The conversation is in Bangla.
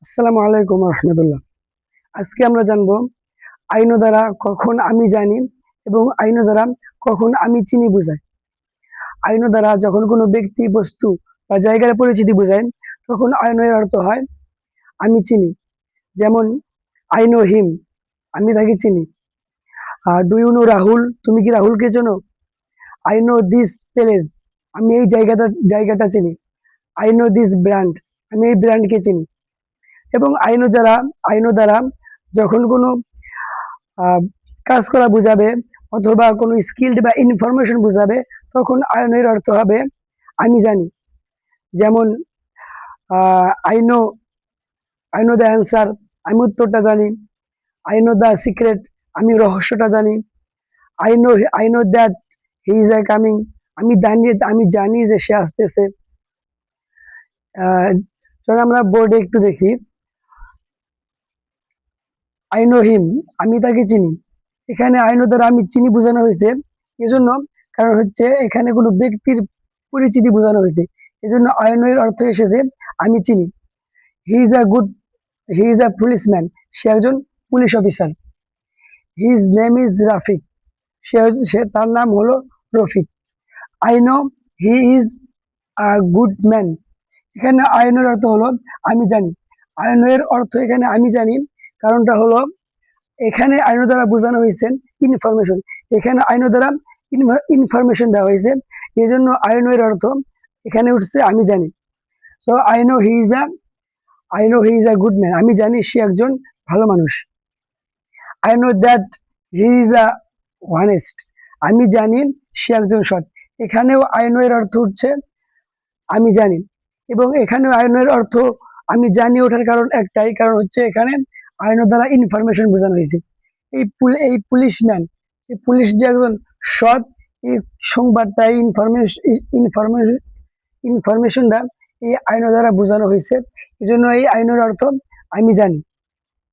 আসসালামু আলাইকুম রহমতুল্লাহ। আজকে আমরা জানবো আইন দ্বারা কখন আমি জানি এবং আইন দ্বারা কখন আমি চিনি বোঝাই। আইন দ্বারা যখন কোনো ব্যক্তি, বস্তু বা জায়গার পরিচিতি বোঝায় তখন আইনের অর্থ হয় আমি চিনি। যেমন আই নো হিম, আমি তাকে চিনি। ডু ইউ নো রাহুল, তুমি কি রাহুলকে চেনো? আই নো দিস প্লেস, আমি এই জায়গাটা চিনি। আই নো দিস ব্র্যান্ড, আমি এই ব্র্যান্ডকে চিনি। এবং আইন দ্বারা যখন কোনো আহ, কাজ করা বোঝাবে অথবা কোনো স্কিল্ড বা ইনফরমেশন বোঝাবে তখন আইনের অর্থ হবে আমি জানি। যেমন I know I know the answer, আমি উত্তরটা জানি। আই নো দ্য সিক্রেট, আমি রহস্যটা জানি। I know that he is coming, আমি জানি যে সে আসতেছে। চলো আমরা বোর্ডে একটু দেখি। আই নো হিম, আমি তাকে চিনি। এখানে আই নো দ্বারা আমি চিনি বোঝানো হয়েছে এজন্য, কারণ হচ্ছে এখানে কোনো ব্যক্তির পরিচিতি বোঝানো হয়েছে। এজন্য আই নো এর অর্থ এসেছে আমি চিনি। He is a good he is a policeman, সে একজন police officer. His name is Rafiq, তার নাম হলো Rafiq. I know he is a good man, এখানে আইনের অর্থ হলো আমি জানি। আইনের অর্থ এখানে আমি জানি, কারণটা হলো এখানে আইন দ্বারা বোঝানো হয়েছে ইনফরমেশন। এখানে আইন দ্বারা ইনফরমেশন দেওয়া হয়েছে, এই জন্য আইনের অর্থ এখানে উঠছে আমি জানি। So I know he is a good man, আমি জানি সে একজন ভালো মানুষ। I know that he is a honest, আমি জানি সে একজন সৎ। এখানেও আইনের অর্থ হচ্ছে আমি জানি। এবং এখানেও আইনের অর্থ আমি জানি ওঠার কারণ একটাই, কারণ হচ্ছে এখানে আইনের দ্বারা ইনফরমেশন বোঝানো হয়েছে। এই পুলিশম্যান, এই পুলিশ যে একজন সৎ, এই সংবাদটা, ইনফরমেশন ইনফরমেশনটা এই আইন দ্বারা বোঝানো হয়েছে। এই জন্য এই আইনের অর্থ আমি জানি।